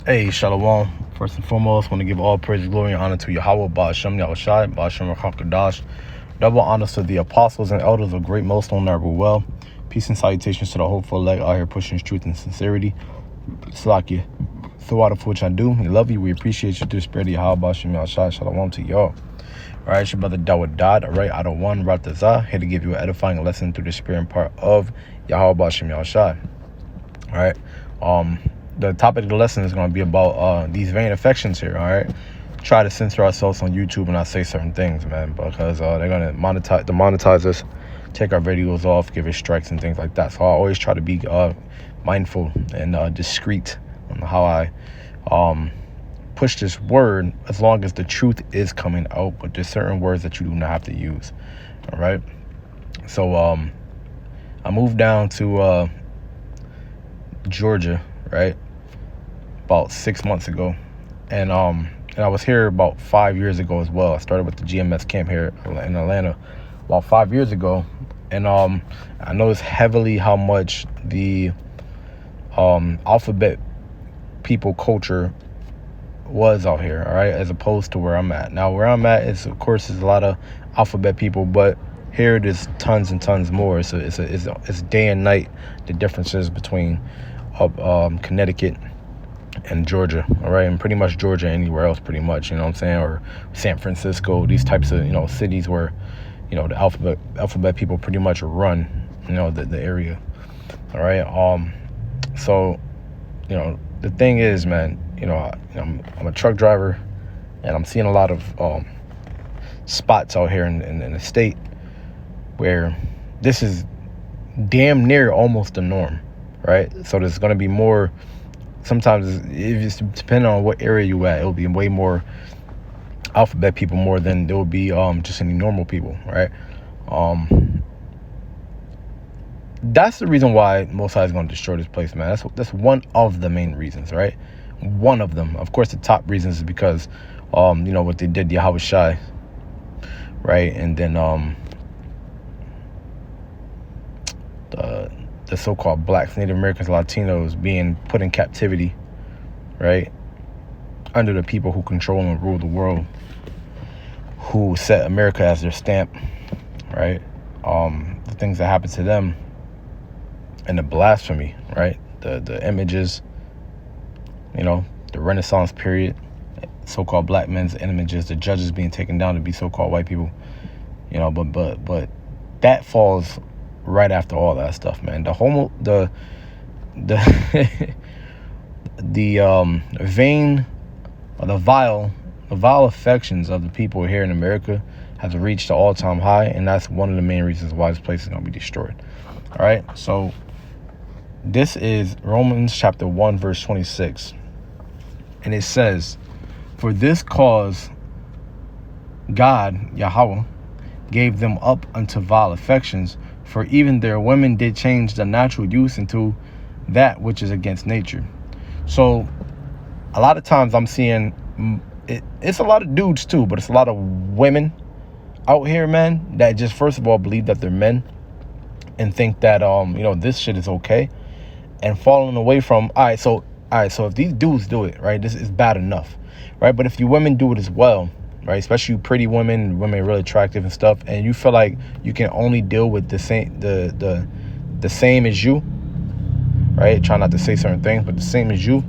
Hey, Shalom. First and foremost, I want to give all praise, glory, and honor to Yahweh, Ba'ashem Yahushai, Ba'ashem HaKadosh. Double honors to the apostles and elders of Great Millstone that rule well. Peace and salutations to the hopeful elect out here pushing truth and sincerity. Salakia. Throughout of which I do. We love you. We appreciate you through the spirit of Yahweh, Ba'ashem Yahushai. Shalom to y'all. All right, it's your brother Dawud Dodd. All right, out of one, Ratazah, here to give you an edifying lesson through the spirit and part of Yahweh, Ba'ashem Yahushai. All right. The topic of the lesson is going to be about these vain affections here. All right, try to censor ourselves on YouTube and not say certain things, man, because they're going to demonetize us, take our videos off, give us strikes and things like that. So I always try to be mindful and discreet on how I push this word, as long as the truth is coming out. But there's certain words that you do not have to use. All right. So I moved down to Georgia, right, about 6 months ago, and I was here about 5 years ago as well. I started with the GMS camp here in Atlanta about 5 years ago, and I noticed heavily how much the alphabet people culture was out here, all right, as opposed to where I'm at now. Where I'm at is, of course, there's a lot of alphabet people, but here there's tons and tons more. So it's day and night, the differences between Connecticut and Georgia, all right, and pretty much Georgia anywhere else, pretty much, you know what I'm saying, or San Francisco, these types of, cities where, the alphabet people pretty much run, the area, all right. So, the thing is, man, I'm a truck driver, and I'm seeing a lot of spots out here in the state where this is damn near almost the norm, right? So there's going to be more. Sometimes, if it's depending on what area you at, it'll be way more alphabet people more than there will be just any normal people, right? That's the reason why Most High is going to destroy this place, man. That's one of the main reasons, right? One of them. Of course, the top reasons is because, what they did to Yahweh Shai, right? And then the so-called blacks, Native Americans, Latinos being put in captivity, right, under the people who control and rule the world, who set America as their stamp, right? The things that happened to them, and the blasphemy, right? The images, the Renaissance period, so-called black men's images, the judges being taken down to be so-called white people, but that falls right after all that stuff, man. The vain, or the vile affections of the people here in America has reached an all-time high, and that's one of the main reasons why this place is going to be destroyed. All right, so this is Romans chapter 1 verse 26, and it says, "For this cause God, Yahweh, gave them up unto vile affections, for even their women did change the natural use into that which is against nature." So a lot of times I'm seeing it's a lot of dudes too, but it's a lot of women out here, man, that just first of all believe that they're men and think that this shit is okay, and falling away from all right, so if these dudes do it, right, this is bad enough, right? But if you women do it as well, right, especially you pretty women really attractive and stuff, and you feel like you can only deal with the same as you, right? Try not to say certain things, but the same as you,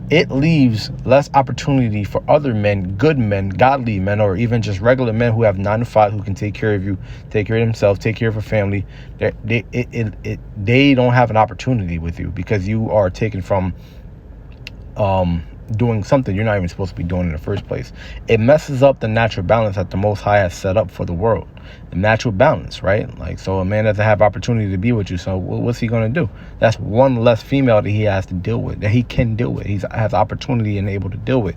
it leaves less opportunity for other men, good men, godly men, or even just regular men who have 9 to 5, who can take care of you, take care of themselves, take care of a family. They don't have an opportunity with you, because you are taken from doing something you're not even supposed to be doing in the first place. It messes up the natural balance that the Most High has set up for the world. The natural balance, right? Like, so a man doesn't have opportunity to be with you, so what's he going to do? That's one less female that he has to deal with, that he can deal with. He has opportunity and able to deal with.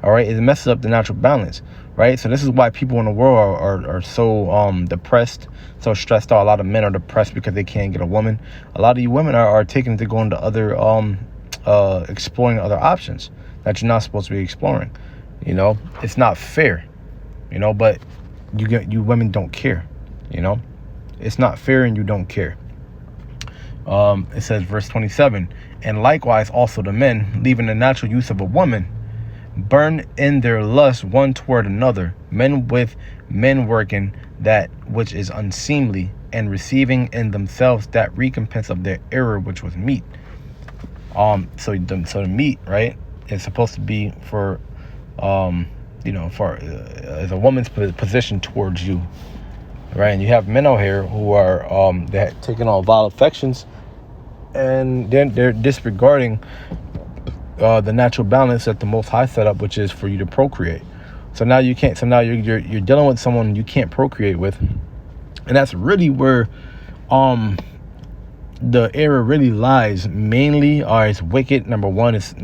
All right, it messes up the natural balance, right? So this is why people in the world are so depressed, so stressed out. A lot of men are depressed because they can't get a woman. A lot of you women are taking to going to other exploring other options that you're not supposed to be exploring. It's not fair, but you women don't care. It's not fair, and you don't care. It says, verse 27, and likewise also the men, leaving the natural use of a woman, burn in their lust one toward another, men with men working that which is unseemly, and receiving in themselves that recompense of their error which was meat. So the meat, right, is supposed to be for, for as a woman's position towards you, right? And you have men out here who are that taking on vile affections, and then they're disregarding the natural balance that the Most High set up, which is for you to procreate. So now you can't. So now you're dealing with someone you can't procreate with, and that's really where the error really lies. Mainly, it's wicked. Number one, it's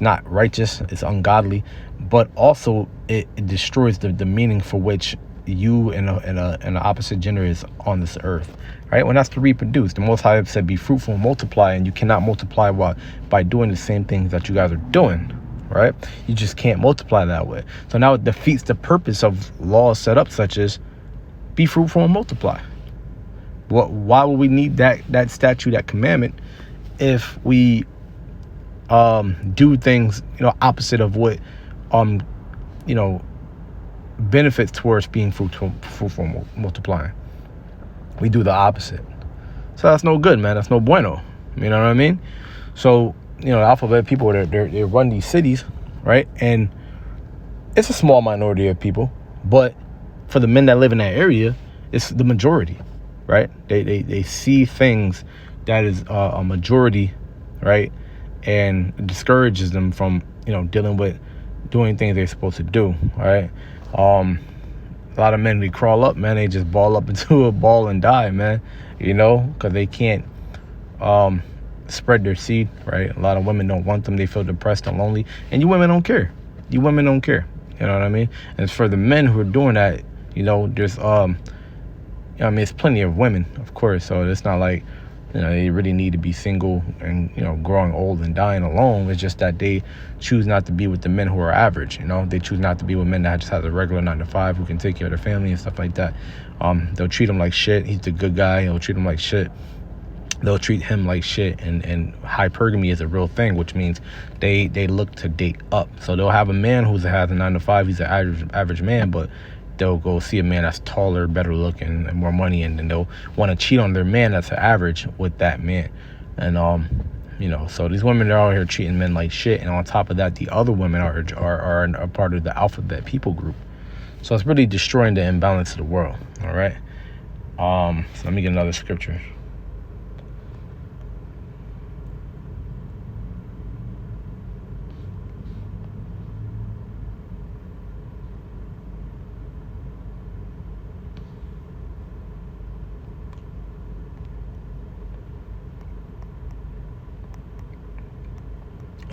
not righteous. It's ungodly, but also it destroys the meaning for which you and an opposite gender is on this earth, right? When that's to reproduce. The Most High said, "Be fruitful and multiply," and you cannot multiply by doing the same things that you guys are doing, right? You just can't multiply that way. So now it defeats the purpose of laws set up such as be fruitful and multiply. Why would we need that statute, that commandment, if we do things opposite of what benefits towards being fruitful multiplying? We do the opposite. So that's no good, man. That's no bueno. You know what I mean? So the alphabet people, they run these cities, right? And it's a small minority of people, but for the men that live in that area, it's the majority, right? They see things that is a majority, right? And it discourages them from dealing with doing things they're supposed to do, right? A lot of men, they crawl up, man. They just ball up into a ball and die, man. Because they can't spread their seed, right? A lot of women don't want them. They feel depressed and lonely, and you women don't care. You women don't care. You know what I mean? And for the men who are doing that, there's it's plenty of women, of course. So it's not like they really need to be single and growing old and dying alone. It's just that they choose not to be with the men who are average. They choose not to be with men that just has a regular 9-to-5 who can take care of their family and stuff like that. They'll treat him like shit. He's the good guy. They'll treat him like shit. They'll treat him like shit. And hypergamy is a real thing, which means they look to date up. So they'll have a man who has a 9-to-5. He's an average man, but they'll go see a man that's taller, better looking, and more money, and then they'll want to cheat on their man that's an average with that man. And so these women are out here treating men like shit, and on top of that, the other women are a part of the alphabet people group. So it's really destroying the imbalance of the world. All right. So let me get another scripture.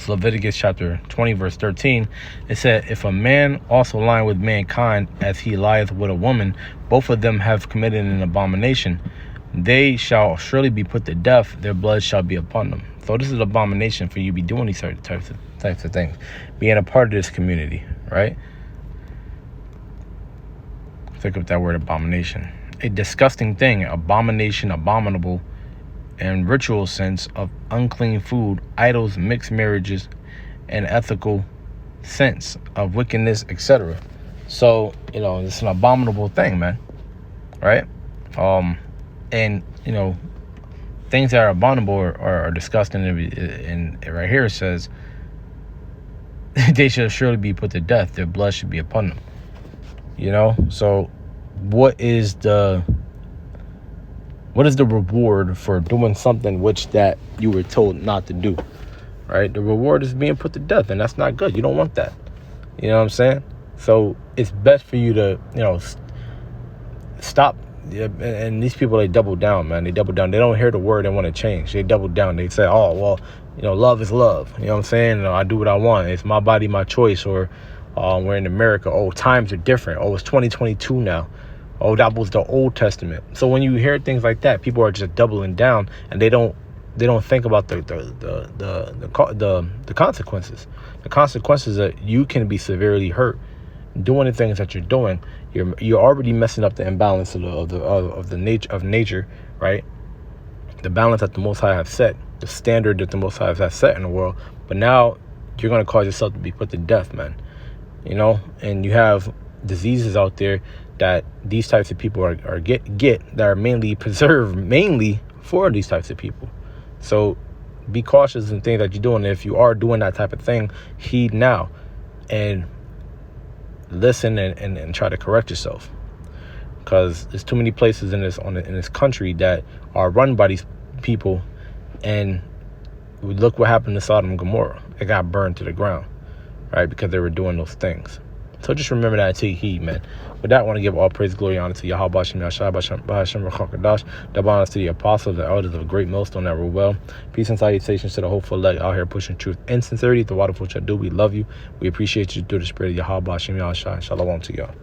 Leviticus chapter 20 verse 13, it said, if a man also lie with mankind as he lieth with a woman, both of them have committed an abomination. They shall surely be put to death. Their blood shall be upon them. So this is an abomination for you to be doing these certain types of things, being a part of this community, right? Think of that word abomination. A disgusting thing, abomination, abominable, and ritual sense of unclean food, idols, mixed marriages, and ethical sense of wickedness, etc. So it's an abominable thing, man, right? And things that are abominable are disgusting. And right here it says they shall surely be put to death. Their blood should be upon them. So what is the reward for doing something which that you were told not to do, right? The reward is being put to death, and that's not good. You don't want that. You know what I'm saying? So it's best for you to, stop. And these people, they double down, man. They double down. They don't hear the word and want to change. They double down. They say, oh, well, love is love. You know what I'm saying? I do what I want. It's my body, my choice. Or we're in America. Oh, times are different. Oh, it's 2022 now. Oh, that was the Old Testament. So when you hear things like that, people are just doubling down, and they don't think about the consequences. The consequences that you can be severely hurt doing the things that you're doing. You're already messing up the imbalance of nature, right? the balance that the Most High have set, the standard that the Most High has set in the world. But now you're going to cause yourself to be put to death, man. You know, and you have diseases out there that these types of people are get that are mainly preserved mainly for these types of people. So be cautious in things that you're doing. If you are doing that type of thing, heed now and listen and try to correct yourself, because there's too many places in this country that are run by these people, and look what happened to Sodom and Gomorrah. It got burned to the ground, right? Because they were doing those things. So just remember that and take heed, man. With that, I want to give all praise, glory, honor to Yahweh Bashem Yashai Bashem Rakakadash. Double honors to the apostles, the elders of a great millstone that rule well. Peace and salutations to the hopeful elect out here pushing truth and sincerity. The waterful shall do. We love you. We appreciate you through the spirit of Yahweh Bashem Yashai. Shalom to y'all.